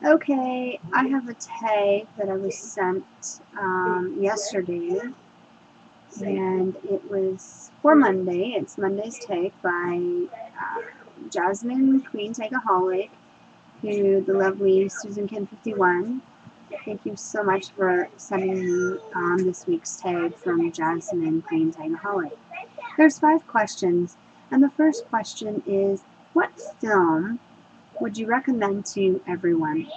Okay, I have a tag that I was sent yesterday, and it was for Monday. It's Monday's tag by Jasmine Queen Tagaholic, who the lovely Susan Ken 51. Thank you so much for sending me this week's tag from Jasmine Queen Tagaholic. There's 5 questions, and the first question is, what film would you recommend to everyone?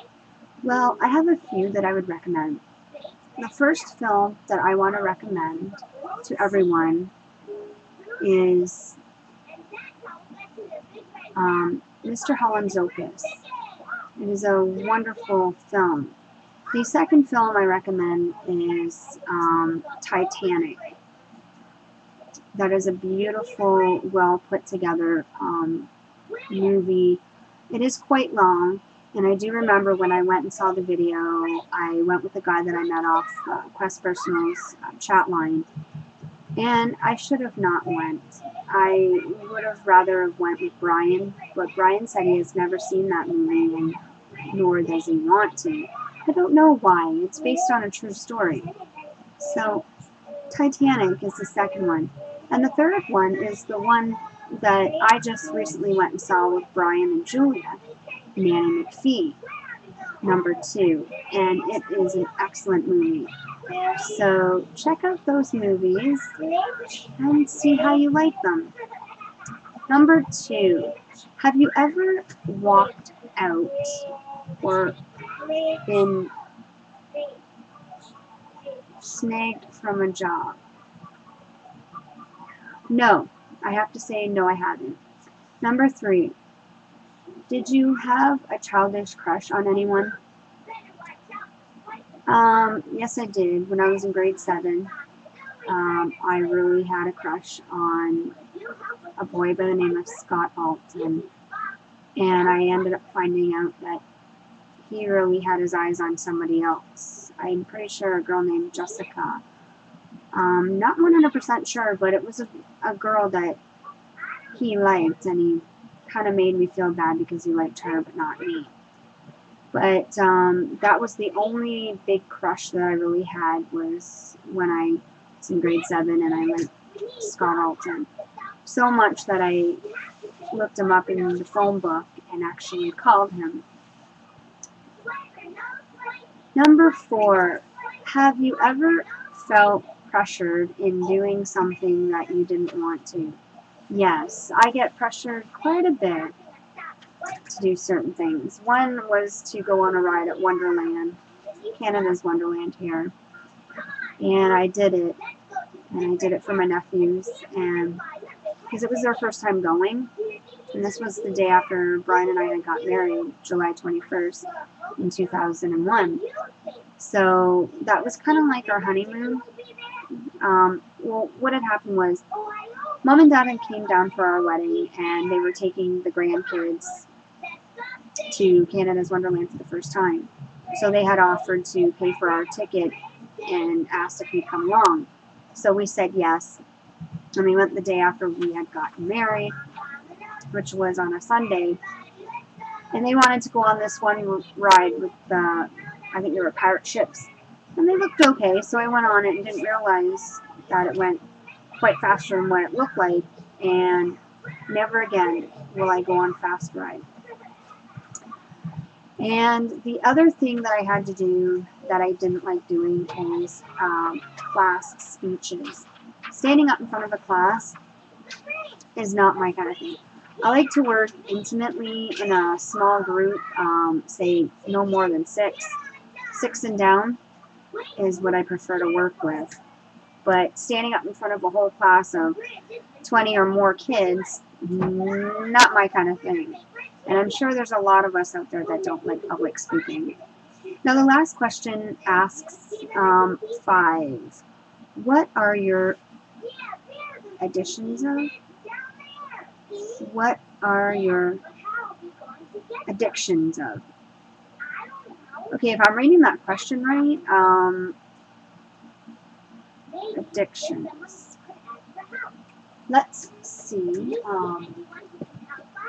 Well, I have a few that I would recommend. The first film that I want to recommend to everyone is Mr. Holland's Opus. It is a wonderful film. The second film I recommend is Titanic. That is a beautiful, well put together movie. It is quite long, and I do remember when I went and saw the video, I went with a guy that I met off Quest Personal's chat line, and I should have not went. I would have rather have went with Brian, but Brian said he has never seen that movie, and nor does he want to. I don't know why. It's based on a true story. So Titanic is the second one. And the third one is the one that I just recently went and saw with Brian and Julia, Nanny McPhee, number 2. And it is an excellent movie. So check out those movies and see how you like them. Number 2, have you ever walked out or been snagged from a job? No, I have to say no, I haven't. Number 3, did you have a childish crush on anyone? Yes, I did. When I was in grade 7, I really had a crush on a boy by the name of Scott Alton, and I ended up finding out that he really had his eyes on somebody else. I'm pretty sure a girl named Jessica. Not 100% sure, but it was a girl that he liked, and he kind of made me feel bad because he liked her but not me. But that was the only big crush that I really had, was when I was in grade 7 and I liked Scott Alton. So much that I looked him up in the phone book and actually called him. Number 4, have you ever felt pressured in doing something that you didn't want to? Yes, I get pressured quite a bit to do certain things. One was to go on a ride at Wonderland, Canada's Wonderland here, and I did it, and I did it for my nephews, and because it was their first time going, and this was the day after Brian and I had got married, July 21st in 2001. So that was kind of like our honeymoon. Well, what had happened was Mom and Dad had came down for our wedding, and they were taking the grandkids to Canada's Wonderland for the first time. So they had offered to pay for our ticket and asked if we'd come along. So we said yes, and we went the day after we had gotten married, which was on a Sunday. And they wanted to go on this one ride with the, I think they were pirate ships, and they looked okay. So I went on it and didn't realize that it went quite faster than what it looked like, and never again will I go on fast ride. And the other thing that I had to do that I didn't like doing is class speeches. Standing up in front of a class is not my kind of thing. I like to work intimately in a small group, say no more than 6. 6 and down is what I prefer to work with. But standing up in front of a whole class of 20 or more kids, not my kind of thing. And I'm sure there's a lot of us out there that don't like public speaking. Now the last question asks 5. What are your additions of? What are your addictions of? Okay, if I'm reading that question right, addictions. Let's see.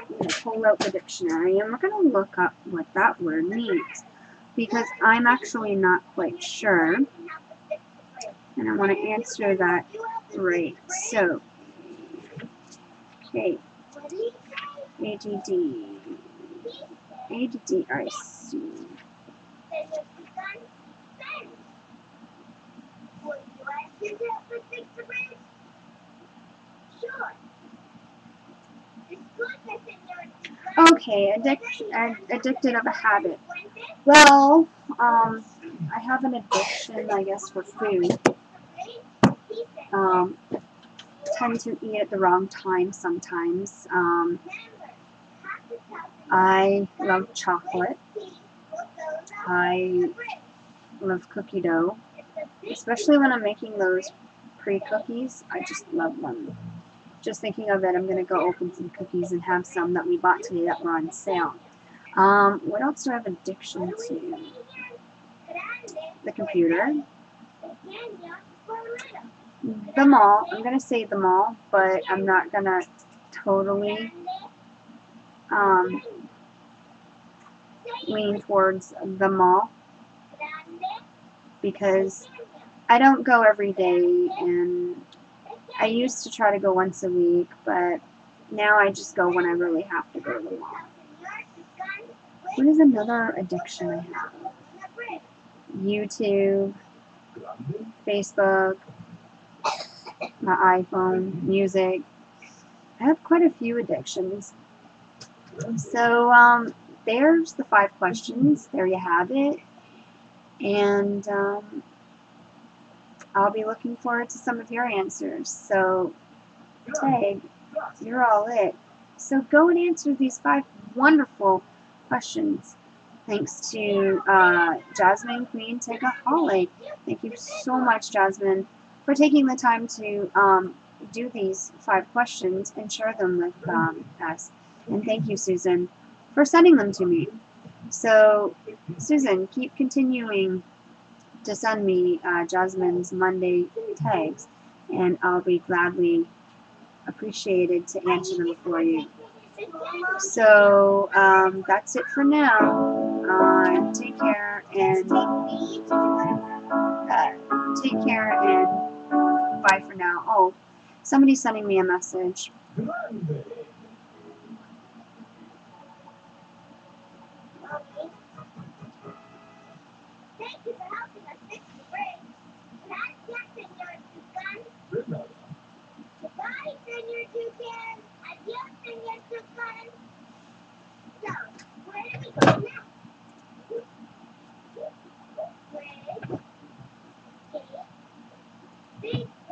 I'm going to pull out the dictionary and we're going to look up what that word means, because I'm actually not quite sure, and I want to answer that right. So, okay, ADD, I see. Okay, addicted of a habit. Well, I have an addiction, I guess, for food. Tend to eat at the wrong time sometimes. I love chocolate. I love cookie dough, especially when I'm making those pre-cookies. I just love them. Just thinking of it, I'm going to go open some cookies and have some that we bought today that were on sale. What else do I have addiction to? The computer. The mall. I'm going to say the mall, but I'm not going to totally lean towards the mall, because I don't go every day, and I used to try to go once a week, but now I just go when I really have to go to the mall. What is another addiction I have? YouTube, Facebook, my iPhone, music. I have quite a few addictions. So there's the 5 questions. There you have it. And I'll be looking forward to some of your answers. So, Tag, you're all it. So go and answer these 5 wonderful questions. Thanks to Jasmine Queen Takeaholic. Thank you so much, Jasmine, for taking the time to do these 5 questions and share them with us. And thank you, Susan, for sending them to me. So, Susan, keep continuing to send me Jasmine's Monday tags, and I'll be gladly appreciated to answer them for you. So that's it for now. Take care and bye for now. Oh, somebody's sending me a message.